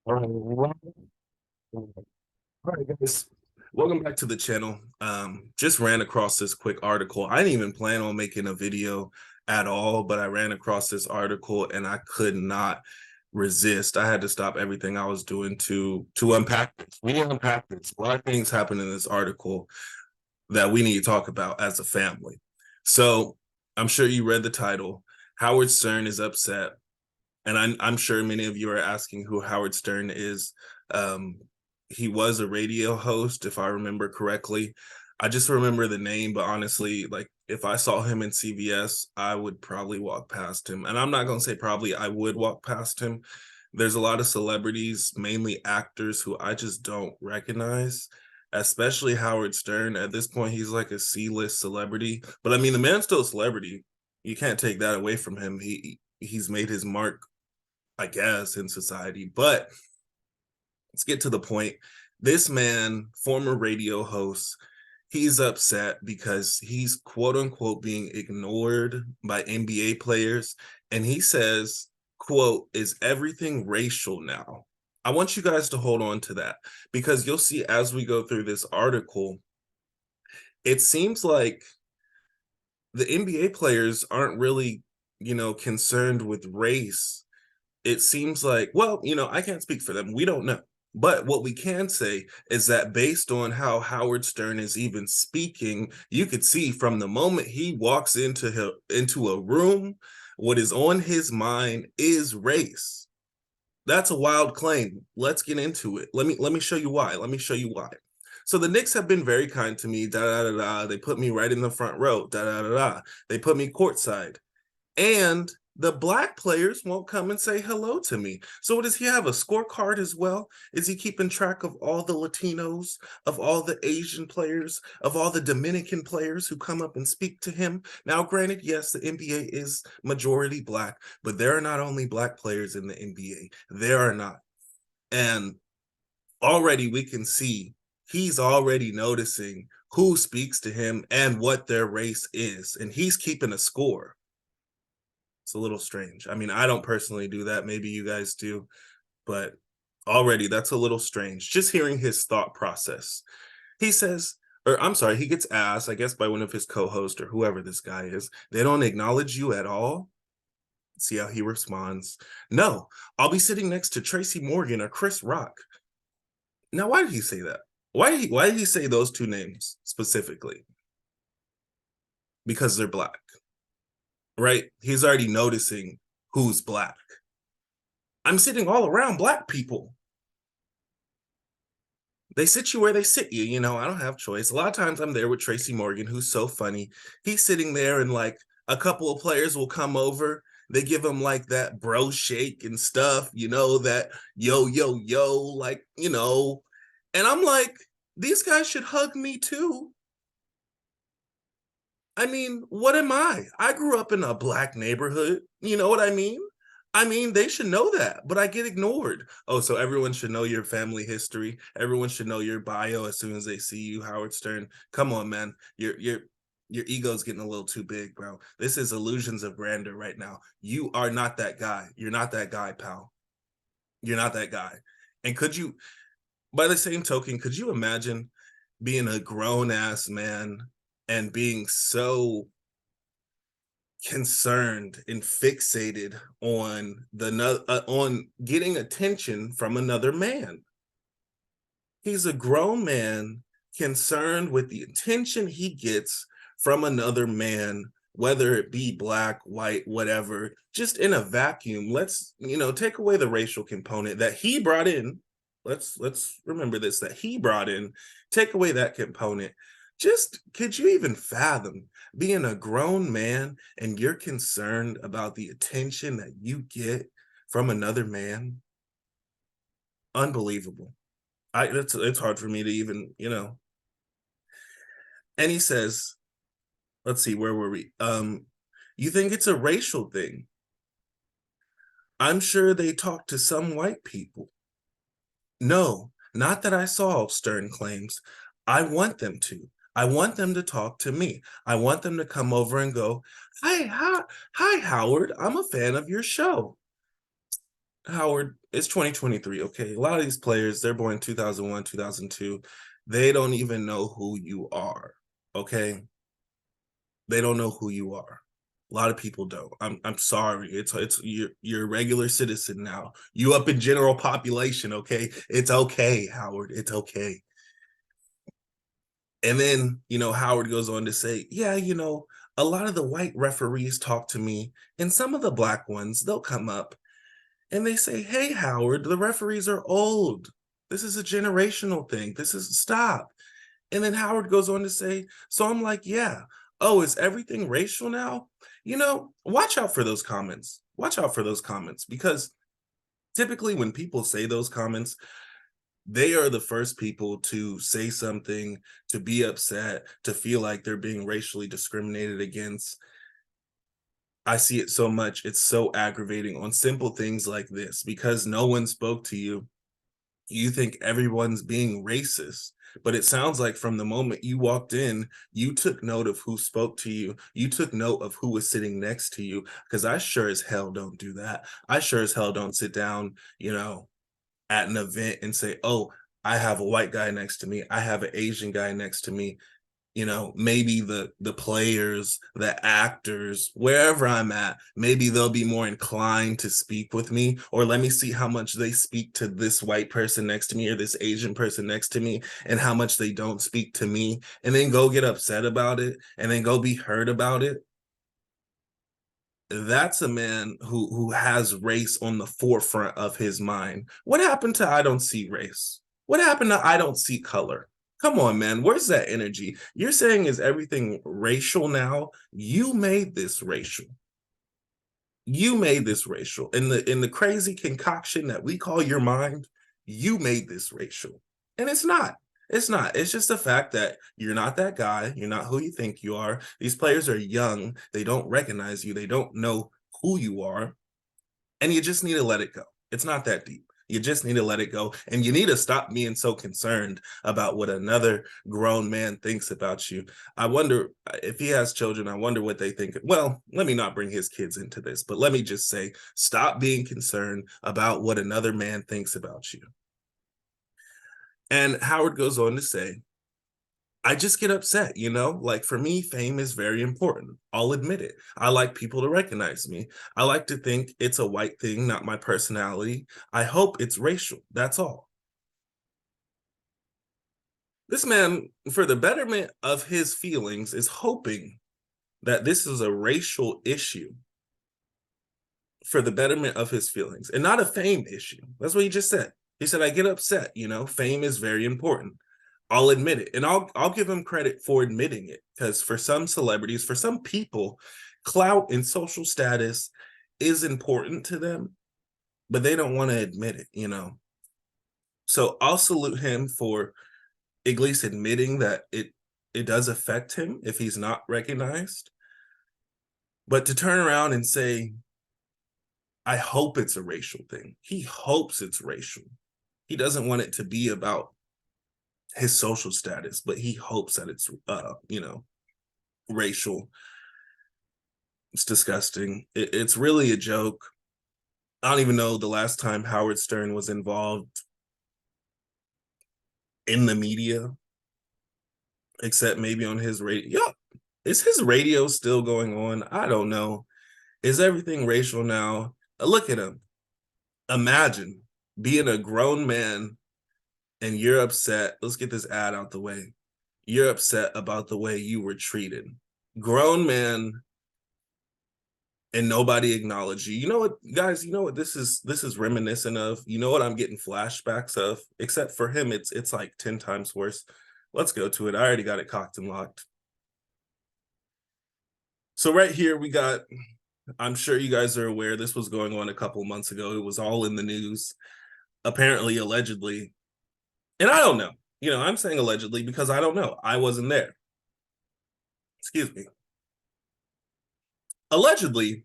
All right, all right, guys. Welcome back to the channel. Just ran across this quick article. I didn't even plan on making a video at all, but I ran across this article and I could not resist. I had to stop everything I was doing to unpack this. We need to unpack this. A lot of things happen in this article that we need to talk about as a family. So I'm sure you read the title. Howard Stern is upset, and I'm sure many of you are asking who Howard Stern is. Um, he was a radio host, if I remember correctly. I just remember the name, but honestly, like if I saw him in CBS, I would probably walk past him. And I'm not going to say probably, I would walk past him. There's a lot of celebrities, mainly actors, who I just don't recognize, especially Howard Stern. At this point, he's like a C-list celebrity. But I mean, the man's still a celebrity. You can't take that away from him. He's made his mark, I guess, in society. But let's get to the point. This man, former radio host, he's upset because he's quote unquote being ignored by NBA players. And he says, quote, is everything racial now? I want you guys to hold on to that because you'll see as we go through this article, it seems like the NBA players aren't really, concerned with race. It seems like, well, I can't speak for them. We don't know. But what we can say is that based on how Howard Stern is even speaking, you could see from the moment he walks into a room, what is on his mind is race. That's a wild claim. Let's get into it. Let me show you why. Let me show you why. So the Knicks have been very kind to me. Da da da da. They put me right in the front row. Da da da da. They put me courtside. And the black players won't come and say hello to me. So does he have a scorecard as well? Is he keeping track of all the Latinos, of all the Asian players, of all the Dominican players who come up and speak to him? Now, granted, yes, the NBA is majority black, but there are not only black players in the NBA. There are not. And already we can see he's already noticing who speaks to him and what their race is. And he's keeping a score. It's a little strange. I mean, I don't personally do that. Maybe you guys do, but already that's a little strange. Just hearing his thought process. He says, or I'm sorry, he gets asked, I guess by one of his co-hosts or whoever this guy is, they don't acknowledge you at all. See how he responds. No, I'll be sitting next to Tracy Morgan or Chris Rock. Now, why did he say that? Why did he say those two names specifically? Because they're black. Right? He's already noticing who's black. I'm sitting all around black people. They sit you where they sit you, I don't have choice. A lot of times I'm there with Tracy Morgan, who's so funny. He's sitting there and like a couple of players will come over. They give him like that bro shake and stuff, that yo, yo, yo, like, and I'm like, these guys should hug me too. I mean, what am I? I grew up in a black neighborhood. You know what I mean? I mean, they should know that, but I get ignored. Oh, so everyone should know your family history. Everyone should know your bio as soon as they see you, Howard Stern. Come on, man. Your ego's getting a little too big, bro. This is illusions of grandeur right now. You are not that guy. You're not that guy, pal. You're not that guy. And could you, by the same token, could you imagine being a grown ass man and being so concerned and fixated on on getting attention from another man? He's a grown man concerned with the attention he gets from another man, whether it be black, white, whatever, just in a vacuum. Let's, take away the racial component that he brought in. Let's remember this, that he brought in. Take away that component. Just could you even fathom being a grown man and you're concerned about the attention that you get from another man? Unbelievable. It's hard for me to even, And he says, let's see, where were we? You think it's a racial thing? I'm sure they talk to some white people. No, not that I saw, Stern claims. I want them to. I want them to talk to me. I want them to come over and go, hi, Howard, I'm a fan of your show. Howard, it's 2023, okay? A lot of these players, they're born 2001, 2002. They don't even know who you are, okay? They don't know who you are. A lot of people don't. I'm sorry. It's you're a regular citizen now. You up in general population, okay? It's okay, Howard. It's okay. And then, Howard goes on to say, yeah, a lot of the white referees talk to me, and some of the black ones, they'll come up and they say, hey, Howard, the referees are old. This is a generational thing. This is stop. And then Howard goes on to say, so I'm like, yeah. Oh, is everything racial now? Watch out for those comments. Watch out for those comments because typically when people say those comments, they are the first people to say something, to be upset, to feel like they're being racially discriminated against. I see it so much. It's so aggravating on simple things like this because no one spoke to you. You think everyone's being racist, but it sounds like from the moment you walked in, you took note of who spoke to you. You took note of who was sitting next to you because I sure as hell don't do that. I sure as hell don't sit down, at an event and say, oh, I have a white guy next to me. I have an Asian guy next to me. Maybe the players, the actors, wherever I'm at, maybe they'll be more inclined to speak with me, or let me see how much they speak to this white person next to me or this Asian person next to me and how much they don't speak to me, and then go get upset about it and then go be hurt about it. That's a man who has race on the forefront of his mind. What happened to I don't see race? What happened to I don't see color? Come on, man. Where's that energy? You're saying is everything racial now? You made this racial. You made this racial. In the crazy concoction that we call your mind, you made this racial. And it's not. It's not. It's just the fact that you're not that guy. You're not who you think you are. These players are young. They don't recognize you. They don't know who you are. And you just need to let it go. It's not that deep. You just need to let it go. And you need to stop being so concerned about what another grown man thinks about you. I wonder if he has children, I wonder what they think. Well, let me not bring his kids into this, but let me just say stop being concerned about what another man thinks about you. And Howard goes on to say, I just get upset, Like for me, fame is very important. I'll admit it. I like people to recognize me. I like to think it's a white thing, not my personality. I hope it's racial. That's all. This man, for the betterment of his feelings, is hoping that this is a racial issue for the betterment of his feelings and not a fame issue. That's what he just said. He said, I get upset, fame is very important. I'll admit it. And I'll give him credit for admitting it. Because for some celebrities, for some people, clout and social status is important to them, but they don't want to admit it. So I'll salute him for at least admitting that it does affect him if he's not recognized. But to turn around and say, I hope it's a racial thing. He hopes it's racial. He doesn't want it to be about his social status, but he hopes that it's racial. It's disgusting. It's really a joke. I don't even know the last time Howard Stern was involved in the media, except maybe on his radio. Yeah, is his radio still going on? I don't know. Is everything racial now? Look at him. Imagine being a grown man and you're upset. Let's get this ad out the way. You're upset about the way you were treated. Grown man, and nobody acknowledged you. You know what, guys? You know what this is reminiscent of? You know what I'm getting flashbacks of? Except for him, it's like 10 times worse. Let's go to it. I already got it cocked and locked. So right here we got, I'm sure you guys are aware, this was going on a couple months ago. It was all in the news. Apparently, allegedly. And I don't know. I'm saying allegedly because I don't know. I wasn't there. Excuse me. Allegedly,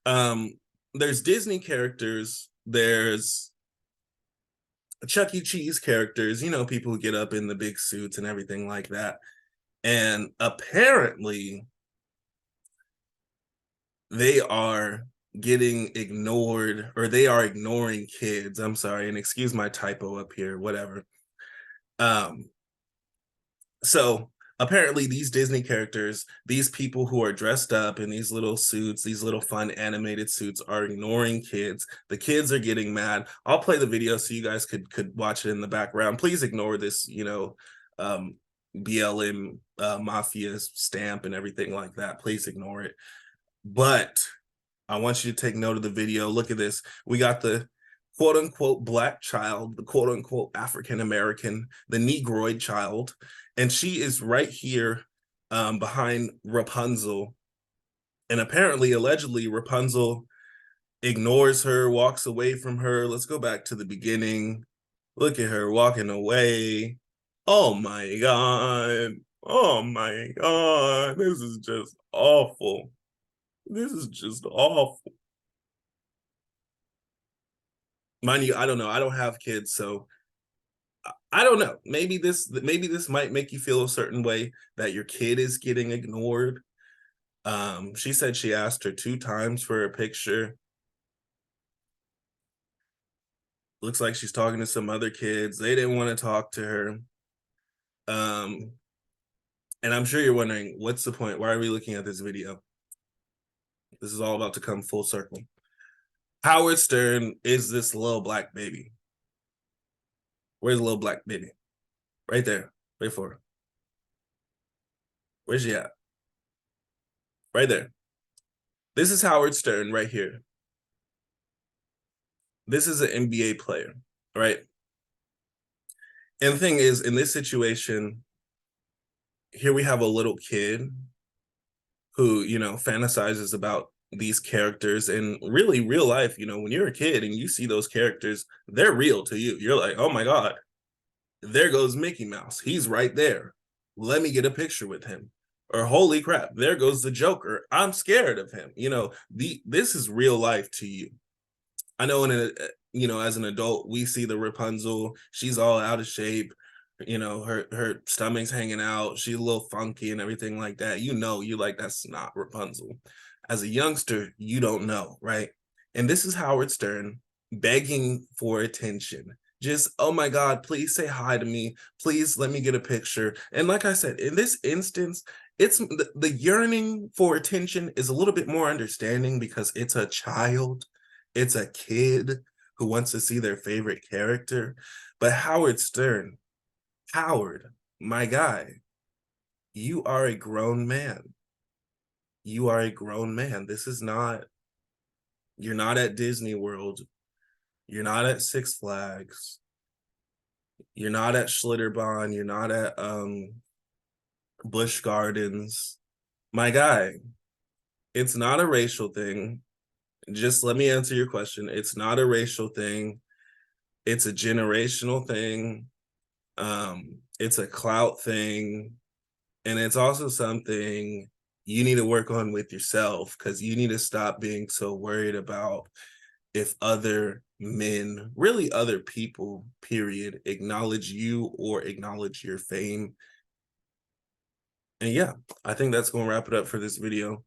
there's Disney characters, there's Chuck E. Cheese characters, people who get up in the big suits and everything like that. And apparently they are getting ignored, or they are ignoring kids. I'm sorry, and excuse my typo up here, whatever. Um, so apparently these Disney characters, these people who are dressed up in these little suits, these little fun animated suits, are ignoring kids. The kids are getting mad. I'll play the video so you guys could watch it in the background. Please ignore this, um, BLM mafia stamp and everything like that. Please ignore it. But I want you to take note of the video. Look at this. We got the quote unquote black child, the quote unquote African American, the Negroid child, and she is right here behind Rapunzel. And apparently, allegedly, Rapunzel ignores her, walks away from her. Let's go back to the beginning. Look at her walking away. Oh my God. Oh my God. This is just awful. This is just awful. Mind you, I don't know. I don't have kids, so I don't know. Maybe this might make you feel a certain way that your kid is getting ignored. She said she asked her 2 times for a picture. Looks like she's talking to some other kids. They didn't want to talk to her. Um, and I'm sure you're wondering, what's the point? Why are we looking at this video? This is all about to come full circle. Howard Stern is this little black baby. Where's the little black baby? Right there. Wait for her. Where's she at? Right there. This is Howard Stern right here. This is an NBA player, right? And the thing is, in this situation, here we have a little kid who, fantasizes about these characters, and really real life, when you're a kid and you see those characters, they're real to you. You're like, oh my God, there goes Mickey Mouse. He's right there. Let me get a picture with him. Or holy crap, there goes the Joker. I'm scared of him. This is real life to you. I know as an adult, we see the Rapunzel, she's all out of shape, her stomach's hanging out, she's a little funky and everything like that. You like, that's not Rapunzel. As a youngster, you don't know, right? And this is Howard Stern begging for attention. Just, oh my God, please say hi to me. Please let me get a picture. And like I said, in this instance, it's the yearning for attention is a little bit more understanding because it's a child, it's a kid who wants to see their favorite character. But Howard Stern, Howard, my guy, you are a grown man. You are a grown man. You're not at Disney World. You're not at Six Flags. You're not at Schlitterbahn. You're not at Busch Gardens. My guy, it's not a racial thing. Just let me answer your question. It's not a racial thing. It's a generational thing. It's a clout thing. And it's also something you need to work on with yourself, because you need to stop being so worried about if other men, really other people, period, acknowledge you or acknowledge your fame. And yeah, I think that's going to wrap it up for this video.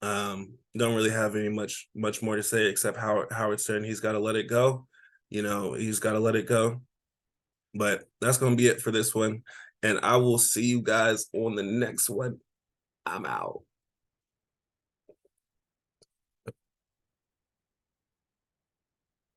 Don't really have any much more to say except Howard Stern, he's got to let it go. He's got to let it go. But that's going to be it for this one. And I will see you guys on the next one. I'm out.